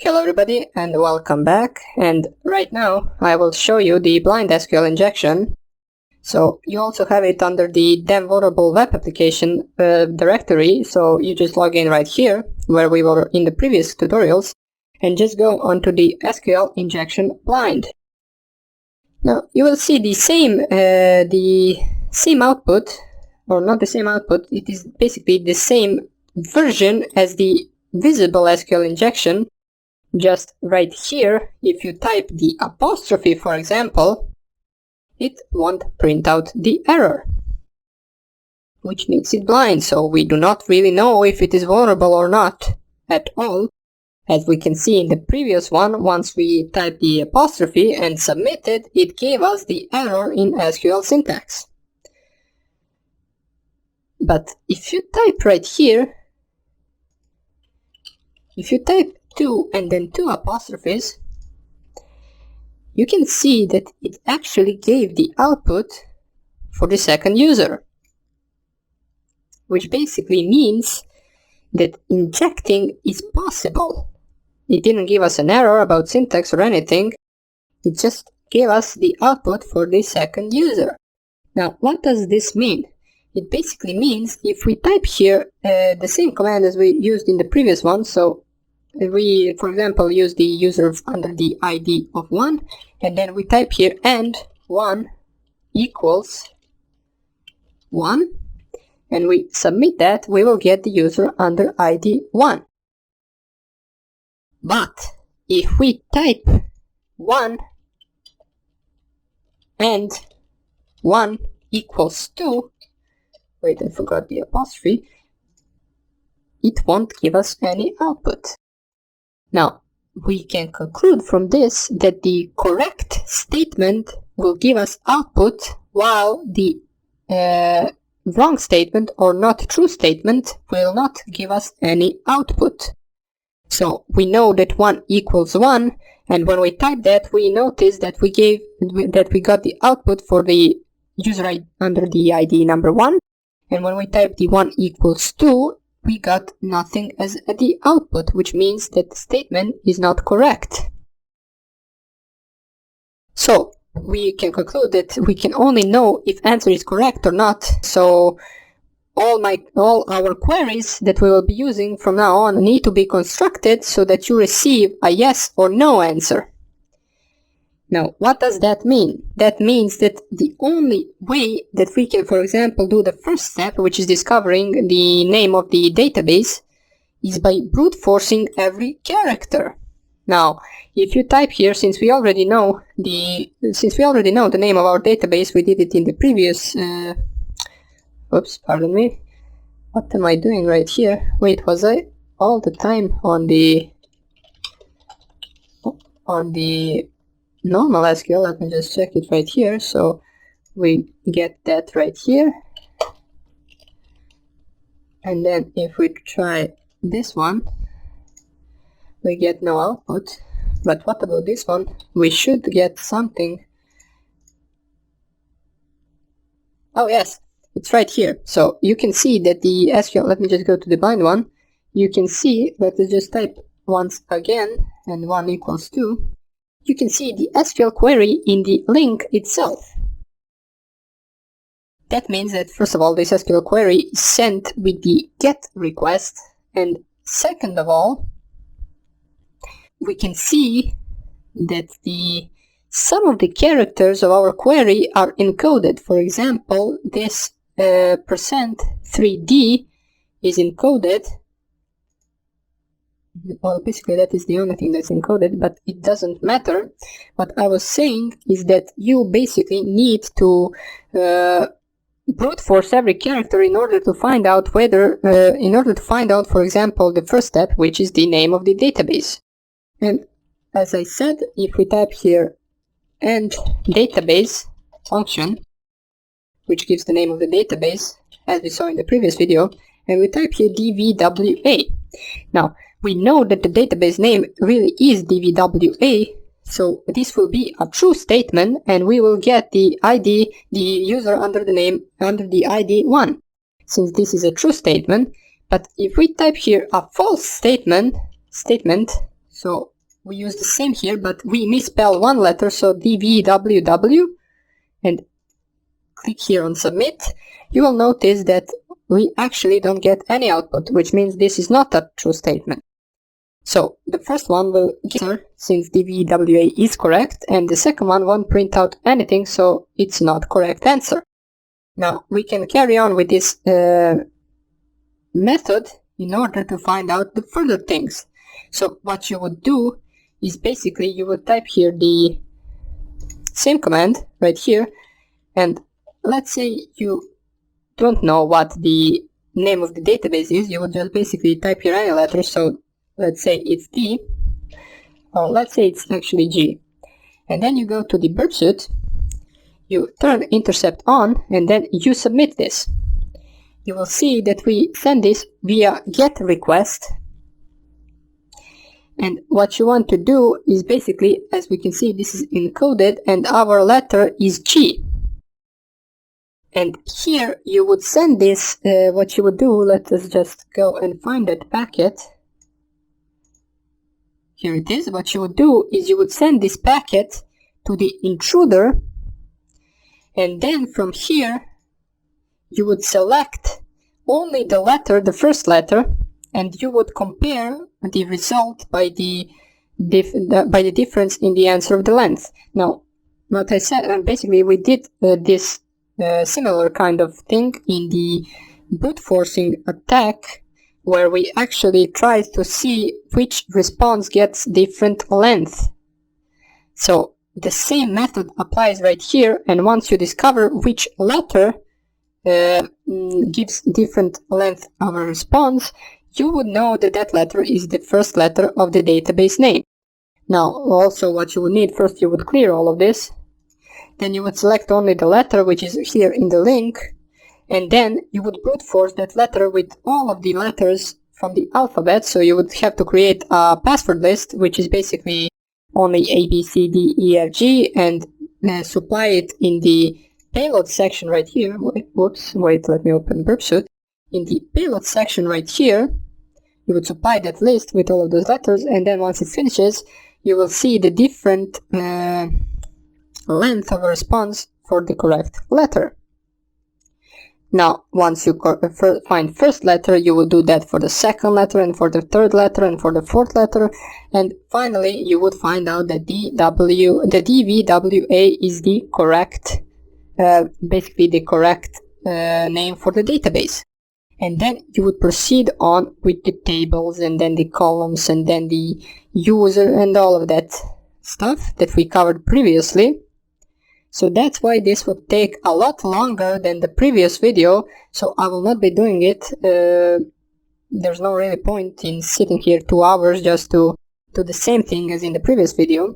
Hello everybody and welcome back, and right now I will show you the blind SQL injection. So you also have it under the vulnerable web application directory, so you just log in right here where we were in the previous tutorials and just go onto the SQL injection blind. Now you will see the same output, or not the same output, it is basically the same version as the visible SQL injection. Just right here, if you type the apostrophe, for example, it won't print out the error, which makes it blind, so we do not really know if it is vulnerable or not at all. As we can see in the previous one, once we type the apostrophe and submitted, it gave us the error in SQL syntax. But if you type right here, if you type 2 and then 2 apostrophes, you can see that it actually gave the output for the second user, which basically means that injecting is possible. It didn't give us an error about syntax or anything, it just gave us the output for the second user. Now, what does this mean? It basically means if we type here the same command as we used in the previous one, so we, for example, use the user under the ID of 1, and then we type here and 1 equals 1, and we submit that, we will get the user under ID 1. But if we type 1 and 1 equals 2, wait, I forgot the apostrophe, it won't give us any output. Now, we can conclude from this that the correct statement will give us output, while the wrong statement or not true statement will not give us any output. So we know that 1 equals 1, and when we type that, we notice that we got the output for the user under the ID number 1, and when we type the 1 equals 2, we got nothing as the output, which means that the statement is not correct. So we can conclude that we can only know if answer is correct or not. So all our queries that we will be using from now on need to be constructed so that you receive a yes or no answer. Now, what does that mean? That means that the only way that we can, for example, do the first step, which is discovering the name of the database, is by brute forcing every character. Now, if you type here, since we already know the name of our database, we did it in the previous. Oops, pardon me. What am I doing right here? Wait, was I all the time on the normal SQL? Let me just check it right here. So we get that right here, and then if we try this one, we get no output. But what about this one? We should get something. Oh yes, it's right here. So you can see that the SQL, let me just go to the blind one. You can see, let's just type once again and 1 equals 2. You can see the SQL query in the link itself. That means that, first of all, this SQL query is sent with the GET request, and second of all, we can see that some of the characters of our query are encoded. For example, this %3d is encoded. Well, basically that is the only thing that's encoded, but it doesn't matter. What I was saying is that you basically need to brute force every character in order to find out whether, for example, the first step, which is the name of the database. And as I said, if we type here and database function, which gives the name of the database, as we saw in the previous video, and we type here dvwa. Now, we know that the database name really is dvwa, so this will be a true statement, and we will get the ID, the user under the ID 1, since this is a true statement. But if we type here a false statement, So we use the same here, but we misspell one letter, so DVWW, and click here on submit. You will notice that we actually don't get any output, which means this is not a true statement. So the first one will give answer since DVWA is correct, and the second one won't print out anything, so it's not correct answer. Now we can carry on with this method in order to find out the further things. So what you would do is basically you would type here the same command right here, and let's say you don't know what the name of the database is, you would just basically type here any letter. So let's say it's D, or let's say it's actually G, and then you go to the burp suite, you turn intercept on, and then you submit this. You will see that we send this via GET request, and what you want to do is basically, as we can see, this is encoded and our letter is G. And here you would send this, what you would do, let us just go and find that packet. Here it is. What you would do is you would send this packet to the intruder, and then from here you would select only the letter, the first letter, and you would compare the result by the difference in the answer of the length. Now, what I said, basically we did this similar kind of thing in the brute forcing attack, where we actually tried to see which response gets different length. So the same method applies right here, and once you discover which letter gives different length of a response, you would know that that letter is the first letter of the database name. Now, also what you would need, first you would clear all of this, then you would select only the letter which is here in the link, and then you would brute force that letter with all of the letters from the alphabet. So you would have to create a password list, which is basically only A, B, C, D, E, F, G, and supply it in the payload section right here. Wait, let me open burp suite. In the payload section right here, you would supply that list with all of those letters, and then once it finishes, you will see the different length of a response for the correct letter. Now, once you find first letter, you will do that for the second letter, and for the third letter, and for the fourth letter, and finally you would find out that the DVWA is the correct, basically the correct name for the database. And then you would proceed on with the tables, and then the columns, and then the user, and all of that stuff that we covered previously. So that's why this would take a lot longer than the previous video, so I will not be doing it. There's no really point in sitting here 2 hours just to do the same thing as in the previous video.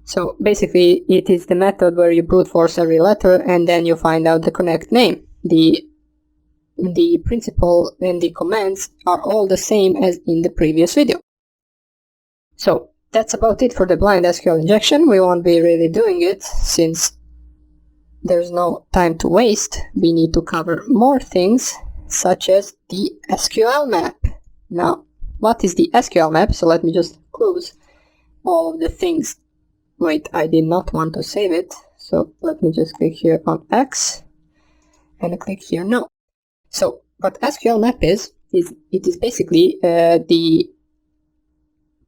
So basically it is the method where you brute force every letter, and then you find out the correct name. The principle and the commands are all the same as in the previous video. So that's about it for the blind SQL injection. We won't be really doing it since there's no time to waste. We need to cover more things, such as the SQLmap. Now, what is the SQLmap? So let me just close all of the things. Wait, I did not want to save it. So let me just click here on X and click here No. So what SQLmap is it is basically the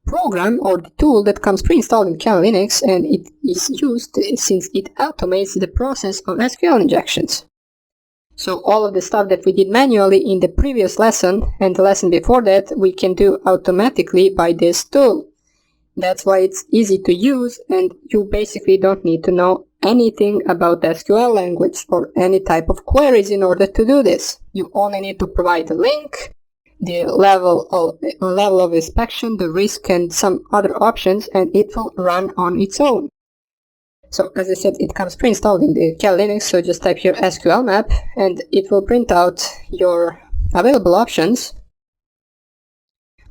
program or the tool that comes pre-installed in Kali Linux, and it is used since it automates the process of SQL injections. So all of the stuff that we did manually in the previous lesson and the lesson before that, we can do automatically by this tool. That's why it's easy to use, and you basically don't need to know anything about the SQL language or any type of queries in order to do this. You only need to provide a link, the level of inspection, the risk, and some other options, and it will run on its own. So as I said, it comes pre-installed in the Kali Linux, so just type here SQLmap and it will print out your available options.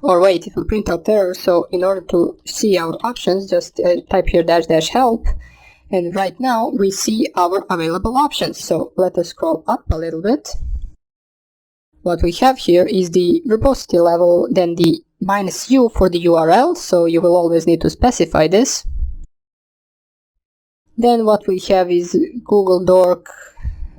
Or wait, it will print out errors, so in order to see our options, just type here --help, and right now we see our available options. So let us scroll up a little bit. What we have here is the verbosity level, then the -u for the URL, so you will always need to specify this. Then what we have is Google Dork,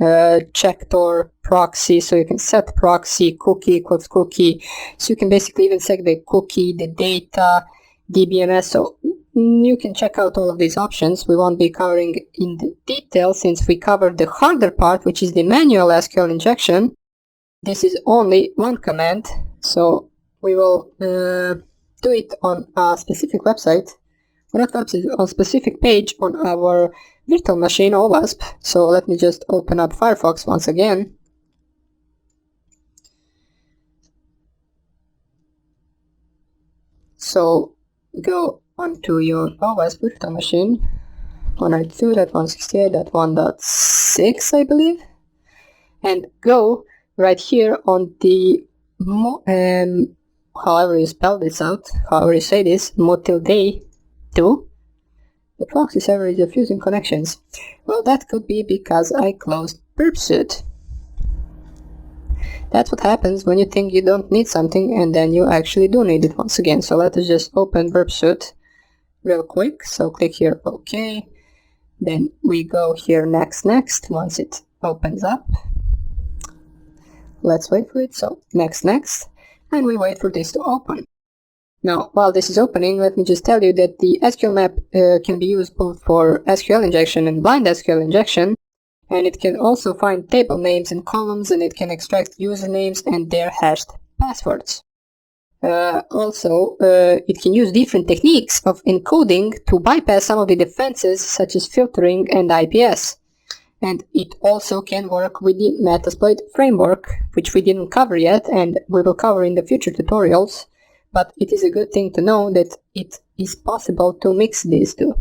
checktor, proxy, so you can set proxy, cookie equals cookie, so you can basically even set the cookie, the data, DBMS, so you can check out all of these options. We won't be covering in the detail since we covered the harder part, which is the manual SQL injection. This is only one command, so we will do it on a specific website, or not website, on a specific page on our virtual machine OWASP. So let me just open up Firefox once again. So go onto your OWASP virtual machine, 192.168.1.6, I believe, and go right here on the however you spell this out, however you say this, motilde 2. The proxy server is refusing connections. Well, that could be because I closed burpsuit. That's what happens when you think you don't need something and then you actually do need it once again. So let us just open burpsuit real quick. So click here, OK. Then we go here next. Once it opens up, let's wait for it. So next, and we wait for this to open. Now, while this is opening, let me just tell you that the SQLmap can be used both for SQL injection and blind SQL injection, and it can also find table names and columns, and it can extract usernames and their hashed passwords. Also, it can use different techniques of encoding to bypass some of the defenses such as filtering and IPS. And it also can work with the Metasploit framework, which we didn't cover yet and we will cover in the future tutorials. But it is a good thing to know that it is possible to mix these two.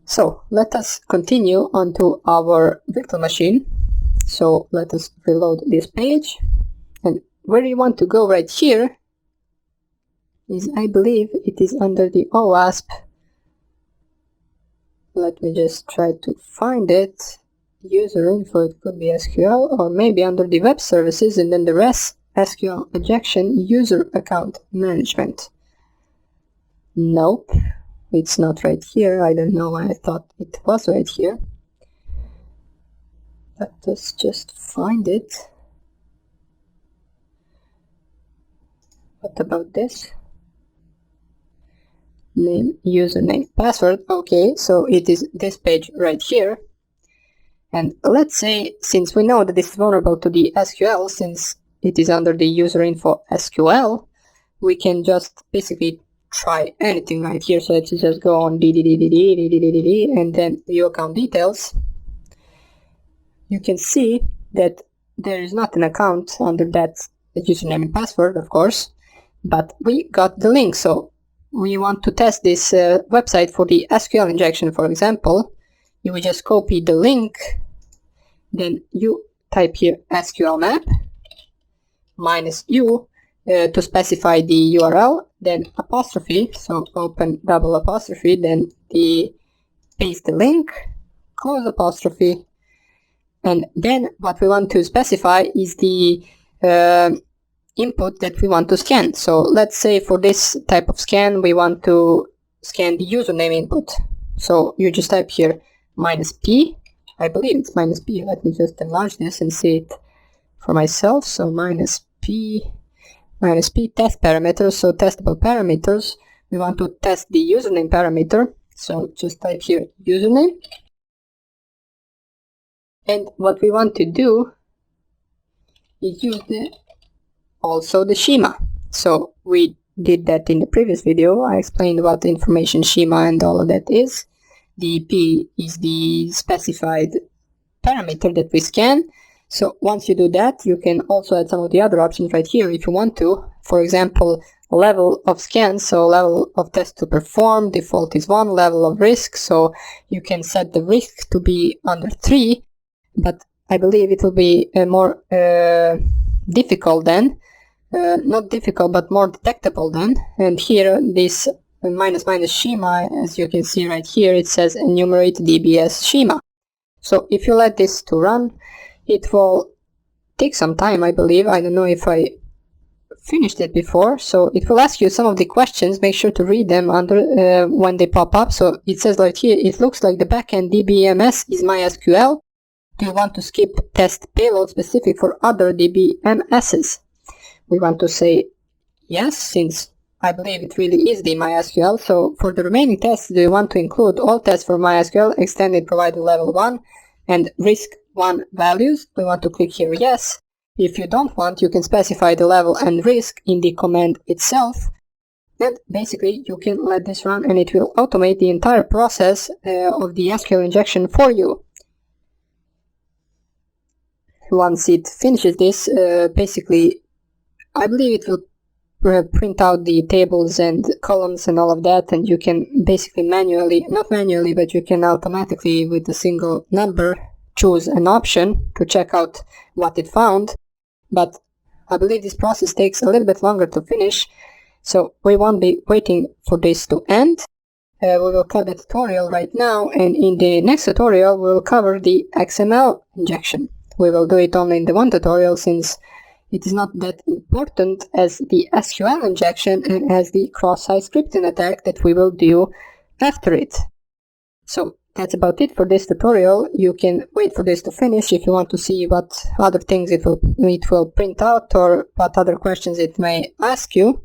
So let us continue onto our virtual machine. So let us reload this page. And where you want to go right here is, I believe it is under the OWASP. Let me just try to find it. User info, it could be SQL, or maybe under the web services, and then the rest SQL injection user account management. Nope, it's not right here. I don't know why I thought it was right here. Let us just find it. What about this? Name, username, password. Okay, so it is this page right here. And let's say, since we know that this is vulnerable to the SQL, since it is under the user info SQL, we can just basically try anything right here. So let's just go on and then view account details. You can see that there is not an account under that username and password, of course, but we got the link. So we want to test this website for the SQL injection, for example. You will just copy the link, then you type here SQLmap -u to specify the URL, then apostrophe, so open double apostrophe, then paste the link, close apostrophe, and then what we want to specify is the input that we want to scan. So let's say for this type of scan we want to scan the username input. So you just type here -p, I believe it's -p, let me just enlarge this and see it for myself. So -p test parameters, so testable parameters. We want to test the username parameter, so just type here username. And what we want to do is use also the schema. So we did that in the previous video. I explained what the information schema and all of that is. The P is the specified parameter that we scan. So once you do that, you can also add some of the other options right here if you want to. For example, level of scan, so level of test to perform, default is 1, level of risk, so you can set the risk to be under 3, but I believe it will be more difficult then. Not difficult, but more detectable then. And here, this -- schema, as you can see right here, it says enumerate DBS schema. So if you let this to run, it will take some time, I believe. I don't know if I finished it before, so it will ask you some of the questions. Make sure to read them under when they pop up. So it says right here, it looks like the backend DBMS is MySQL. Do you want to skip test payload specific for other DBMSs? We want to say yes, since I believe it really is the MySQL. So for the remaining tests, do you want to include all tests for MySQL extended provided level 1 and risk 1 values? We want to click here yes. If you don't want, you can specify the level and risk in the command itself. And basically you can let this run and it will automate the entire process of the SQL injection for you. Once it finishes this, basically I believe it will print out the tables and columns and all of that, and you can basically not manually, but you can automatically with a single number choose an option to check out what it found. But I believe this process takes a little bit longer to finish, so we won't be waiting for this to end. We will cut the tutorial right now, and in the next tutorial we will cover the XML injection. We will do it only in the one tutorial, since it is not that important as the SQL injection and as the cross-site scripting attack that we will do after it. So that's about it for this tutorial. You can wait for this to finish if you want to see what other things it will print out or what other questions it may ask you.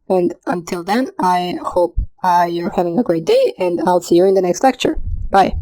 And until then, I hope you're having a great day, and I'll see you in the next lecture. Bye.